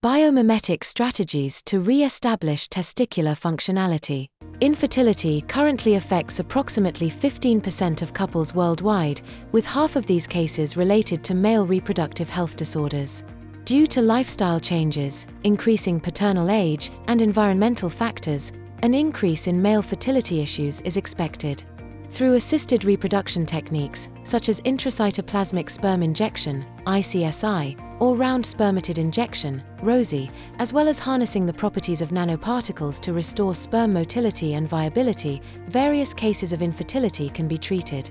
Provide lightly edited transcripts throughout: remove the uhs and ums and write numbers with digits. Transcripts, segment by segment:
Biomimetic strategies to re-establish testicular functionality. Infertility currently affects approximately 15% of couples worldwide, with half of these cases related to male reproductive health disorders. Due to lifestyle changes, increasing paternal age, and environmental factors, an increase in male fertility issues is expected. Through assisted reproduction techniques, such as intracytoplasmic sperm injection, ICSI, or round spermatid injection, ROSI, as well as harnessing the properties of nanoparticles to restore sperm motility and viability, various cases of infertility can be treated.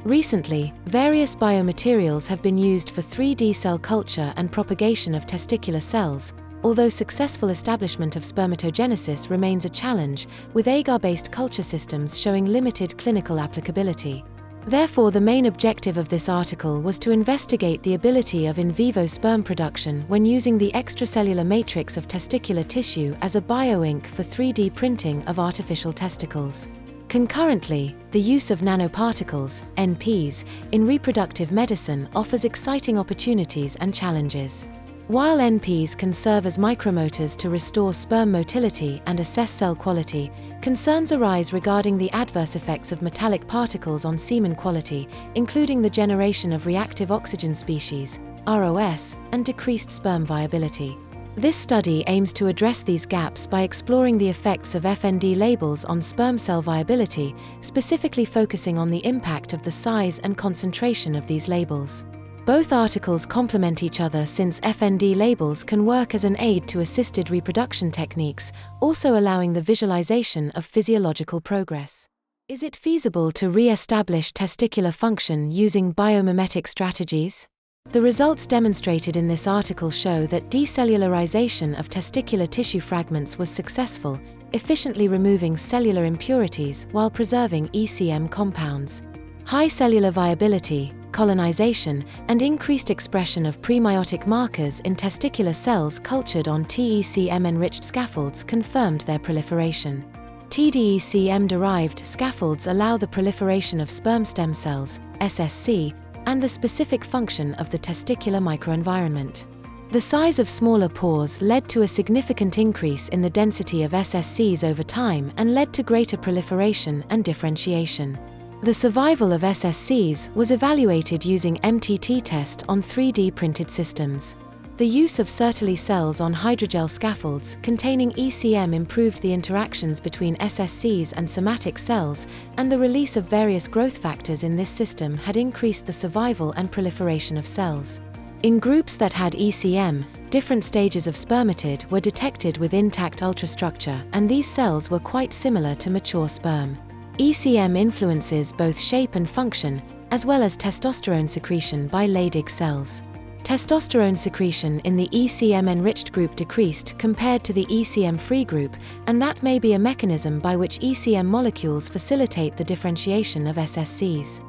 Recently, various biomaterials have been used for 3D cell culture and propagation of testicular cells, although successful establishment of spermatogenesis remains a challenge, with agar-based culture systems showing limited clinical applicability. Therefore, the main objective of this article was to investigate the ability of in vivo sperm production when using the extracellular matrix of testicular tissue as a bioink for 3D printing of artificial testicles. Concurrently, the use of nanoparticles, NPs, in reproductive medicine offers exciting opportunities and challenges. While NPs can serve as micromotors to restore sperm motility and assess cell quality, concerns arise regarding the adverse effects of metallic particles on semen quality, including the generation of reactive oxygen species, ROS, and decreased sperm viability. This study aims to address these gaps by exploring the effects of FND labels on sperm cell viability, specifically focusing on the impact of the size and concentration of these labels. Both articles complement each other since FND labels can work as an aid to assisted reproduction techniques, also allowing the visualization of physiological progress. Is it feasible to re-establish testicular function using biomimetic strategies? The results demonstrated in this article show that decellularization of testicular tissue fragments was successful, efficiently removing cellular impurities while preserving ECM compounds. High cellular viability, colonization, and increased expression of premeiotic markers in testicular cells cultured on TECM-enriched scaffolds confirmed their proliferation. TDECM-derived scaffolds allow the proliferation of sperm stem cells, SSC, and the specific function of the testicular microenvironment. The size of smaller pores led to a significant increase in the density of SSCs over time and led to greater proliferation and differentiation. The survival of SSCs was evaluated using MTT test on 3D printed systems. The use of Fertility cells on hydrogel scaffolds containing ECM improved the interactions between SSCs and somatic cells, and the release of various growth factors in this system had increased the survival and proliferation of cells. In groups that had ECM, different stages of spermatid were detected with intact ultrastructure, and these cells were quite similar to mature sperm. ECM influences both shape and function, as well as testosterone secretion by Leydig cells. Testosterone secretion in the ECM-enriched group decreased compared to the ECM-free group, and that may be a mechanism by which ECM molecules facilitate the differentiation of SSCs.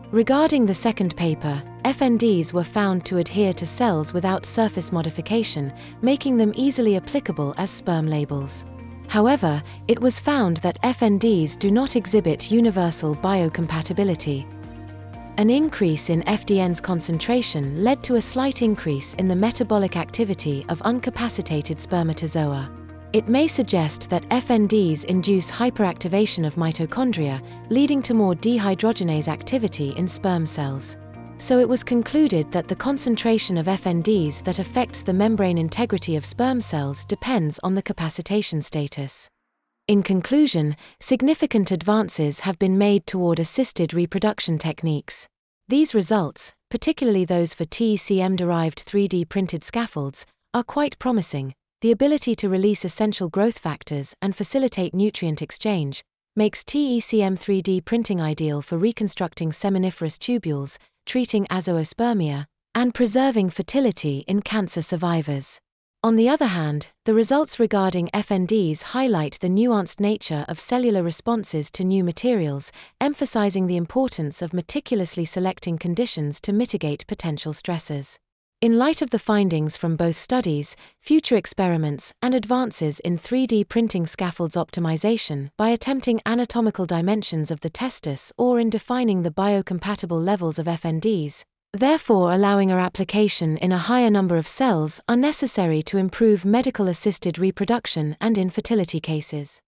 Regarding the second paper, FNDs were found to adhere to cells without surface modification, making them easily applicable as sperm labels. However, it was found that FNDs do not exhibit universal biocompatibility. An increase in FDN's concentration led to a slight increase in the metabolic activity of uncapacitated spermatozoa. It may suggest that FNDs induce hyperactivation of mitochondria, leading to more dehydrogenase activity in sperm cells. So it was concluded that the concentration of FNDs that affects the membrane integrity of sperm cells depends on the capacitation status. In conclusion, significant advances have been made toward assisted reproduction techniques. These results, particularly those for TECM-derived 3D printed scaffolds, are quite promising. The ability to release essential growth factors and facilitate nutrient exchange makes TECM 3D printing ideal for reconstructing seminiferous tubules, treating azoospermia, and preserving fertility in cancer survivors. On the other hand, the results regarding FNDs highlight the nuanced nature of cellular responses to new materials, emphasizing the importance of meticulously selecting conditions to mitigate potential stresses. In light of the findings from both studies, future experiments, and advances in 3D printing scaffolds optimization by attempting anatomical dimensions of the testis or in defining the biocompatible levels of FNDs, Therefore, allowing a application in a higher number of cells are necessary to improve medical-assisted reproduction and infertility cases.